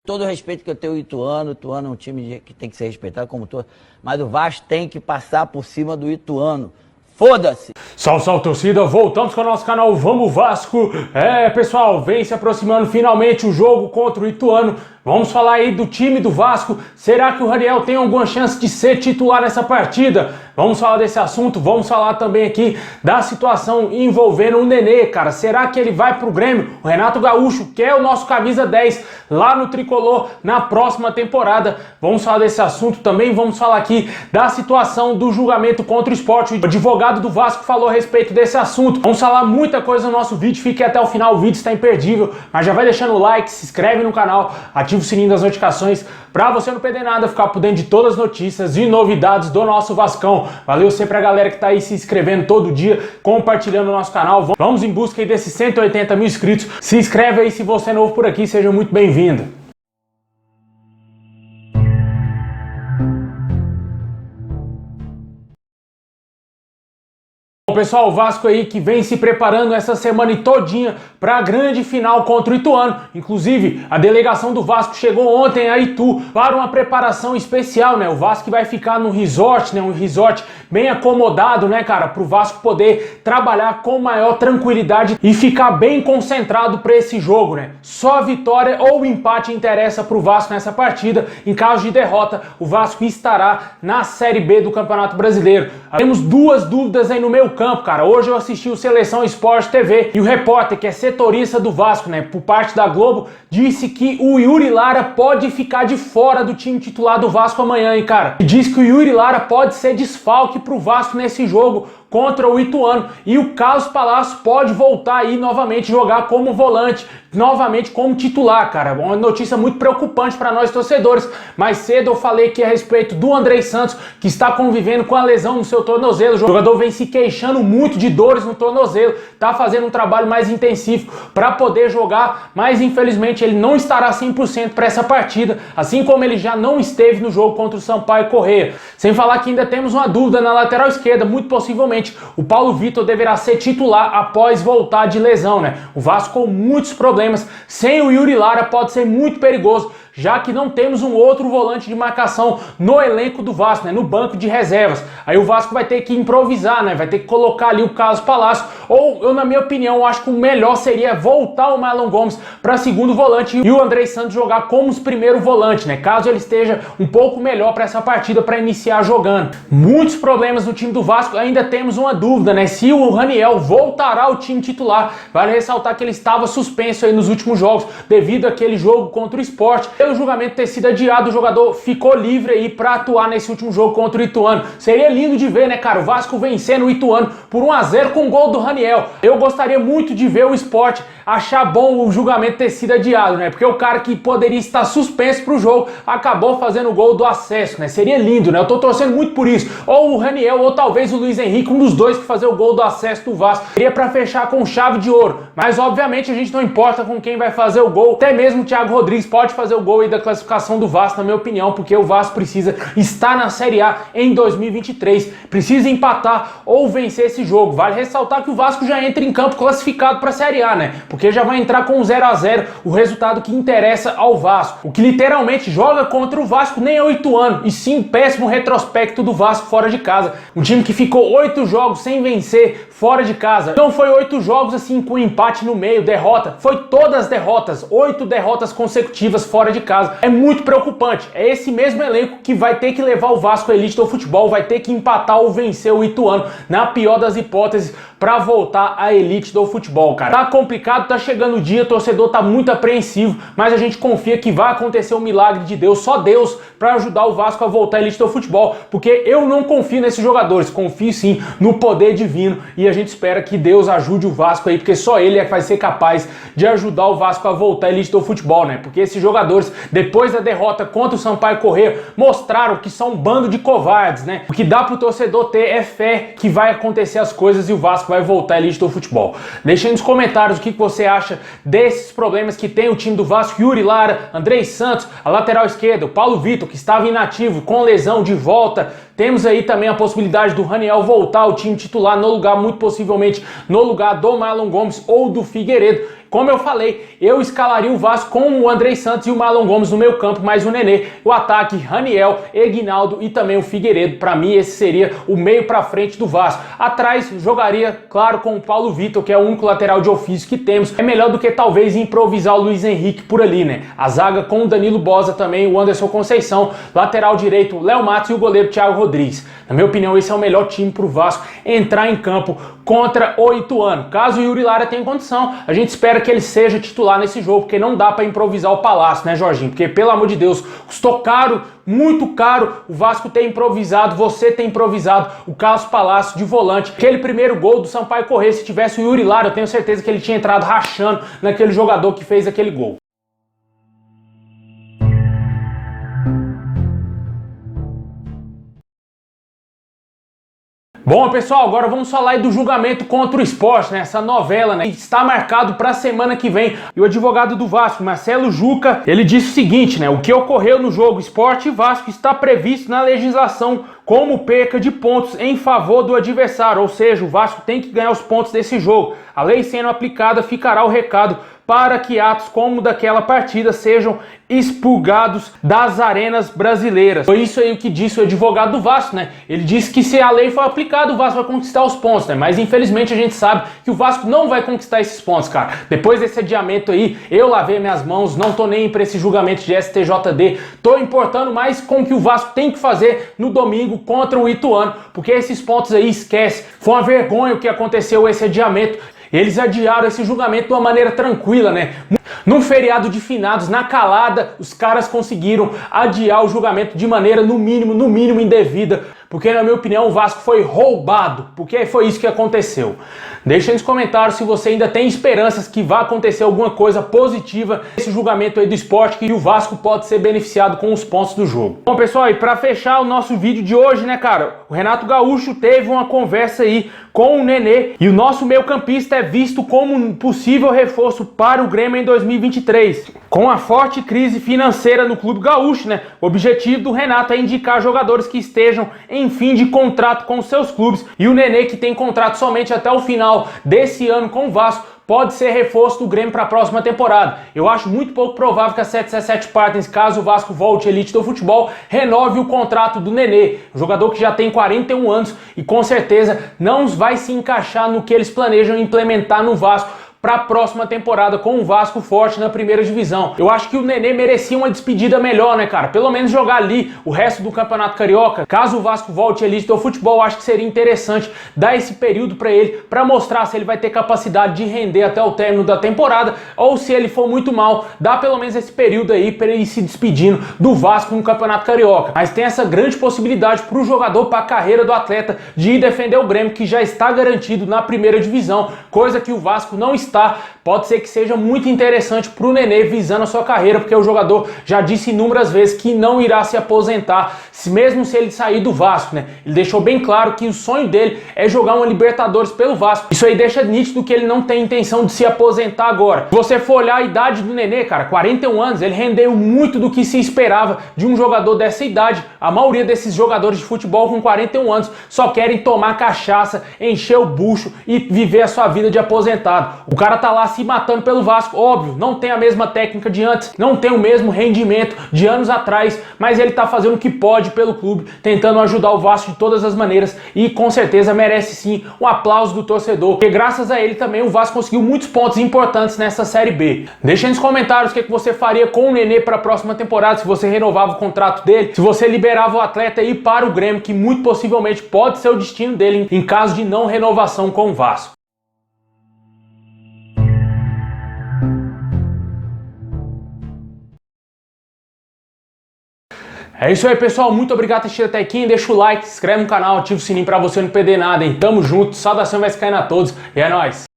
todo o respeito que eu tenho ao Ituano. O Ituano é um time que tem que ser respeitado como todo. Mas o Vasco tem que passar por cima do Ituano. Foda-se! Salve, salve, torcida! Voltamos com o nosso canal Vamos Vasco! Pessoal, vem se aproximando finalmente o jogo contra o Ituano. Vamos falar aí do time do Vasco. Será que o Raniel tem alguma chance de ser titular nessa partida? Vamos falar desse assunto. Vamos falar também aqui da situação envolvendo o Nenê, cara. Será que ele vai pro Grêmio? O Renato Gaúcho quer o nosso camisa 10 lá no Tricolor na próxima temporada. Vamos falar desse assunto também. Vamos falar aqui da situação do julgamento contra o Sport. O advogado do Vasco falou a respeito desse assunto. Vamos falar muita coisa no nosso vídeo. Fique até o final, o vídeo está imperdível. Mas já vai deixando o like, se inscreve no canal, ativa o sininho das notificações para você não perder nada, ficar por dentro de todas as notícias e novidades do nosso Vascão. Valeu sempre a galera que tá aí se inscrevendo todo dia, compartilhando o nosso canal. Vamos em busca aí desses 180 mil inscritos. Se inscreve aí se você é novo por aqui, seja muito bem-vindo. Bom, pessoal, o Vasco aí que vem se preparando essa semana e todinha para a grande final contra o Ituano. Inclusive, a delegação do Vasco chegou ontem a Itu para uma preparação especial, né? O Vasco vai ficar num resort, né? Um resort bem acomodado, né, cara? Para o Vasco poder trabalhar com maior tranquilidade e ficar bem concentrado para esse jogo, né? Só vitória ou empate interessa para o Vasco nessa partida. Em caso de derrota, o Vasco estará na Série B do Campeonato Brasileiro. Temos duas dúvidas aí no meio campo, cara. Hoje eu assisti o Seleção Esporte TV e o repórter, que é setorista do Vasco, né, por parte da Globo, disse que o Yuri Lara pode ficar de fora do time titular do Vasco amanhã, hein, cara. E diz que o Yuri Lara pode ser desfalque pro Vasco nesse jogo contra o Ituano. E o Carlos Palácio pode voltar aí novamente jogar como volante, novamente como titular, cara. Uma notícia muito preocupante para nós torcedores. Mais cedo eu falei aqui a respeito do Andrei Santos, que está convivendo com a lesão no seu tornozelo. O jogador vem se queixando muito de dores no tornozelo, tá fazendo um trabalho mais intensivo para poder jogar, mas infelizmente ele não estará 100% para essa partida, assim como ele já não esteve no jogo contra o Sampaio Corrêa. Sem falar que ainda temos uma dúvida na lateral esquerda, muito possivelmente o Paulo Vitor deverá ser titular após voltar de lesão, né? O Vasco com muitos problemas, sem o Yuri Lara pode ser muito perigoso, já que não temos um outro volante de marcação no elenco do Vasco, né? No banco de reservas. Aí o Vasco vai ter que improvisar, né? Vai ter que colocar ali o Carlos Palácio, ou eu, na minha opinião, acho que o melhor seria voltar o Marlon Gomes para segundo volante e o Andrei Santos jogar como os primeiro volante, né? Caso ele esteja um pouco melhor para essa partida, para iniciar jogando. Muitos problemas no time do Vasco, ainda temos uma dúvida, né? Se o Raniel voltará ao time titular. Vale ressaltar que ele estava suspenso aí nos últimos jogos, devido àquele jogo contra o Sport. Pelo julgamento ter sido adiado, o jogador ficou livre aí para atuar nesse último jogo contra o Ituano. Seria lindo de ver, né, cara? O Vasco vencendo o Ituano por 1-0 com o gol do Raniel. Eu gostaria muito de ver o Sport achar bom o julgamento ter sido adiado, né? Porque o cara que poderia estar suspenso pro jogo acabou fazendo o gol do acesso, né? Seria lindo, né? Eu tô torcendo muito por isso. Ou o Raniel, ou talvez o Luiz Henrique, um dos dois que fazer o gol do acesso do Vasco. Seria para fechar com chave de ouro. Mas, obviamente, a gente não importa com quem vai fazer o gol. Até mesmo o Thiago Rodrigues pode fazer o gol aí da classificação do Vasco, na minha opinião, porque o Vasco precisa estar na Série A em 2023. Precisa empatar ou vencer esse jogo. Vale ressaltar que o Vasco já entra em campo classificado para a Série A, né? Porque já vai entrar com 0-0, o resultado que interessa ao Vasco. O que literalmente joga contra o Vasco nem é o Ituano, e sim um péssimo retrospecto do Vasco fora de casa. Um time que ficou 8 jogos sem vencer fora de casa. Não foi 8 jogos assim com empate no meio, derrota. Foi todas derrotas, 8 derrotas consecutivas fora de casa. É muito preocupante. É esse mesmo elenco que vai ter que levar o Vasco à elite do futebol, vai ter que empatar ou vencer o Ituano, na pior das hipóteses, para voltar à elite do futebol, cara. Tá complicado, tá chegando o dia, o torcedor tá muito apreensivo, mas a gente confia que vai acontecer um milagre de Deus, só Deus, para ajudar o Vasco a voltar à elite do futebol, porque eu não confio nesses jogadores, confio sim no poder divino, e a gente espera que Deus ajude o Vasco aí, porque só ele é que vai ser capaz de ajudar o Vasco a voltar à elite do futebol, né? Porque esses jogadores, depois da derrota contra o Sampaio Corrêa, mostraram que são um bando de covardes, né? O que dá pro torcedor ter é fé que vai acontecer as coisas e o Vasco vai voltar à elite do futebol. Deixa aí nos comentários o que você acha desses problemas que tem o time do Vasco. Yuri Lara, Andrei Santos, a lateral esquerda, o Paulo Vitor, que estava inativo, com lesão, de volta. Temos aí também a possibilidade do Raniel voltar ao time titular no lugar, muito possivelmente no lugar do Marlon Gomes ou do Figueiredo. como eu falei, eu escalaria o Vasco com o Andrei Santos e o Marlon Gomes no meio campo, mais o Nenê, o ataque Raniel, Eginaldo e também o Figueiredo. Para mim esse seria o meio para frente do Vasco. Atrás jogaria, claro, com o Paulo Vitor, que é o único lateral de ofício que temos. É melhor do que talvez improvisar o Luiz Henrique por ali, né? A zaga com o Danilo Boza também, o Anderson Conceição, lateral direito Léo Matos e o goleiro Thiago Rodrigues. Na minha opinião, esse é o melhor time para o Vasco entrar em campo contra o Ituano. Caso o Yuri Lara tenha condição, a gente espera que ele seja titular nesse jogo, porque não dá para improvisar o Palácio, né, Jorginho? Porque, pelo amor de Deus, custou caro, muito caro o Vasco ter improvisado, você ter improvisado o Carlos Palácio de volante. Aquele primeiro gol do Sampaio Corrêa, se tivesse o Yuri Lara, eu tenho certeza que ele tinha entrado rachando naquele jogador que fez aquele gol. Bom, pessoal, agora vamos falar aí do julgamento contra o Sport, né? Essa novela, né? Está marcado para a semana que vem. E o advogado do Vasco, Marcelo Juca, ele disse o seguinte, né? O que ocorreu no jogo Sport e Vasco está previsto na legislação como perca de pontos em favor do adversário. Ou seja, o Vasco tem que ganhar os pontos desse jogo. A lei sendo aplicada, ficará o recado para que atos como daquela partida sejam expurgados das arenas brasileiras. Foi isso aí o que disse o advogado do Vasco, né? Ele disse que se a lei for aplicada, o Vasco vai conquistar os pontos, né? Mas infelizmente a gente sabe que o Vasco não vai conquistar esses pontos, cara. Depois desse adiamento aí, eu lavei minhas mãos, não tô nem para esse julgamento de STJD, tô importando mais com o que o Vasco tem que fazer no domingo contra o Ituano, porque esses pontos aí, esquece. Foi uma vergonha o que aconteceu, esse adiamento. Eles adiaram esse julgamento de uma maneira tranquila, né? Num feriado de finados, na calada, os caras conseguiram adiar o julgamento de maneira, no mínimo indevida. Porque, na minha opinião, o Vasco foi roubado. Porque foi isso que aconteceu. Deixa nos comentários se você ainda tem esperanças que vai acontecer alguma coisa positiva nesse julgamento aí do Sport, que o Vasco pode ser beneficiado com os pontos do jogo. Bom, pessoal, e pra fechar o nosso vídeo de hoje, né, cara? O Renato Gaúcho teve uma conversa aí com o Nenê e o nosso meio-campista é visto como um possível reforço para o Grêmio em 2023. Com a forte crise financeira no clube gaúcho, né? O objetivo do Renato é indicar jogadores que estejam em fim de contrato com seus clubes, e o Nenê, que tem contrato somente até o final desse ano com o Vasco, pode ser reforço do Grêmio para a próxima temporada. Eu acho muito pouco provável que a 777 Partners, caso o Vasco volte elite do futebol, renove o contrato do Nenê, um jogador que já tem 41 anos e com certeza não vai se encaixar no que eles planejam implementar no Vasco para a próxima temporada, com o Vasco forte na primeira divisão. Eu acho que o Nenê merecia uma despedida melhor, né, cara? Pelo menos jogar ali o resto do Campeonato Carioca. Caso o Vasco volte elite do futebol, acho que seria interessante dar esse período para ele, para mostrar se ele vai ter capacidade de render até o término da temporada, ou se ele for muito mal, dá pelo menos esse período aí para ele ir se despedindo do Vasco no Campeonato Carioca. Mas tem essa grande possibilidade para o jogador, para a carreira do atleta, de ir defender o Grêmio, que já está garantido na primeira divisão, coisa que o Vasco não está. Pode ser que seja muito interessante para o Nenê visando a sua carreira, porque o jogador já disse inúmeras vezes que não irá se aposentar, mesmo se ele sair do Vasco, né? Ele deixou bem claro que o sonho dele é jogar uma Libertadores pelo Vasco. Isso aí deixa nítido que ele não tem intenção de se aposentar agora. Se você for olhar a idade do Nenê, cara, 41 anos, ele rendeu muito do que se esperava de um jogador dessa idade. A maioria desses jogadores de futebol com 41 anos só querem tomar cachaça, encher o bucho e viver a sua vida de aposentado. O cara tá lá se matando pelo Vasco, óbvio, não tem a mesma técnica de antes, não tem o mesmo rendimento de anos atrás, mas ele tá fazendo o que pode pelo clube, tentando ajudar o Vasco de todas as maneiras e com certeza merece sim um aplauso do torcedor, porque graças a ele também o Vasco conseguiu muitos pontos importantes nessa Série B. Deixa aí nos comentários o que você faria com o Nenê para a próxima temporada, se você renovava o contrato dele, se você liberava o atleta e ir para o Grêmio, que muito possivelmente pode ser o destino dele em caso de não renovação com o Vasco. É isso aí, pessoal. Muito obrigado por assistir até aqui. Deixa o like, se inscreve no canal, ativa o sininho pra você não perder nada, hein? Tamo junto, saudação vai cair a todos e é nóis!